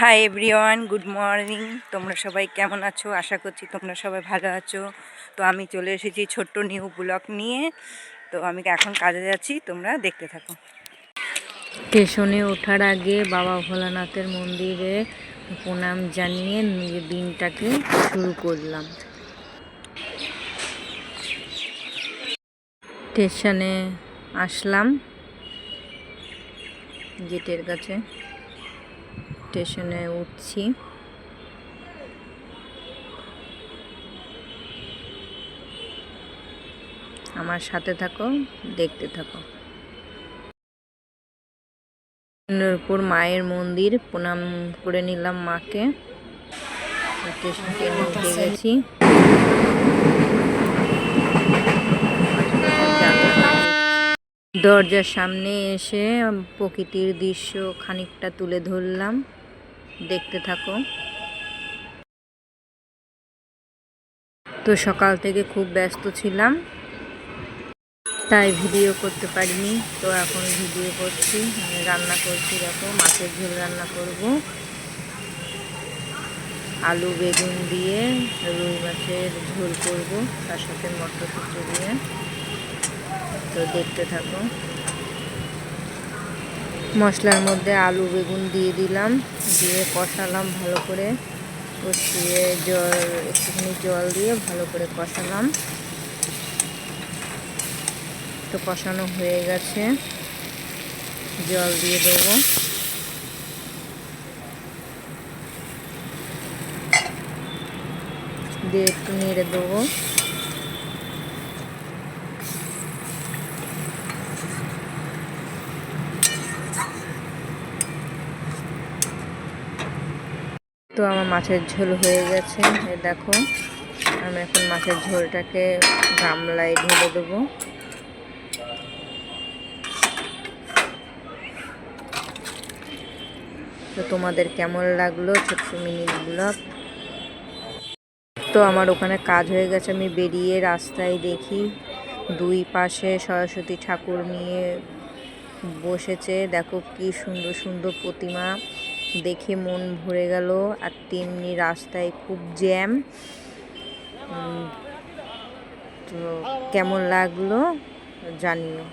Hi everyone, good morning. তোমরা সবাই কেমন আছো? আশা করছি তোমরা সবাই ভালো আছো। তো আমি চলে এসেছি ছোট্ট নিউ ব্লগ নিয়ে। তো আমি এখন কাজে যাচ্ছি, তোমরা দেখতে থাকো। স্টেশনে ওঠার আগে বাবা ভোলানাথের মন্দিরে প্রণাম জানিয়ে নিজের দিনটাকে শুরু করলাম। স্টেশনে আসলাম, গেটের কাছে। স্টেশনে উঠছি। আমার সাথে থাকো, দেখতে থাকো। সুন্দরপুর মায়ের মন্দির, প্রণাম করে নিলাম মাকে। স্টেশনে উঠে গেছি। দরজার সামনে এসে প্রকৃতির দৃশ্য খানিকটা তুলে ধরলাম, দেখতে থাকো। তো সকাল থেকে খুব ব্যস্ত ছিলাম, তাই ভিডিও করতে পারিনি। তো এখন ভিডিও করছি, রান্না করছি। দেখো, মাছের ঝোল রান্না করব, আলু বেগুন দিয়ে রুই মাছের ঝোল করব, তার সাথে মটরশুঁটি দিয়ে। তো দেখতে থাকো। মশলার মধ্যে আলু বেগুন দিয়ে দিলাম, দিয়ে কষালাম ভালো করে। কষিয়ে একটুখানি জল দিয়ে ভালো করে কষালাম। তো কষানো হয়ে গেছে, জল দিয়ে দেবো। দিয়ে একটু নেড়ে দেবো। তো আমার মাছের ঝোল হয়ে গেছে। দেখো, আমি এখন মাছের ঝোলটাকে গামলায় ঢেলে দেবো। তো তোমাদের কেমন লাগলো ছোট্ট মিনি ব্লগ? তো আমার ওখানে কাজ হয়ে গেছে। আমি বেরিয়ে রাস্তায় দেখি দুই পাশে সরস্বতী ঠাকুর নিয়ে বসেছে। দেখো কি সুন্দর সুন্দর প্রতিমা, দেখে মন ভরে গেল। আর তেমনি রাস্তায় খুব জ্যাম। তো কেমন লাগলো জানিও।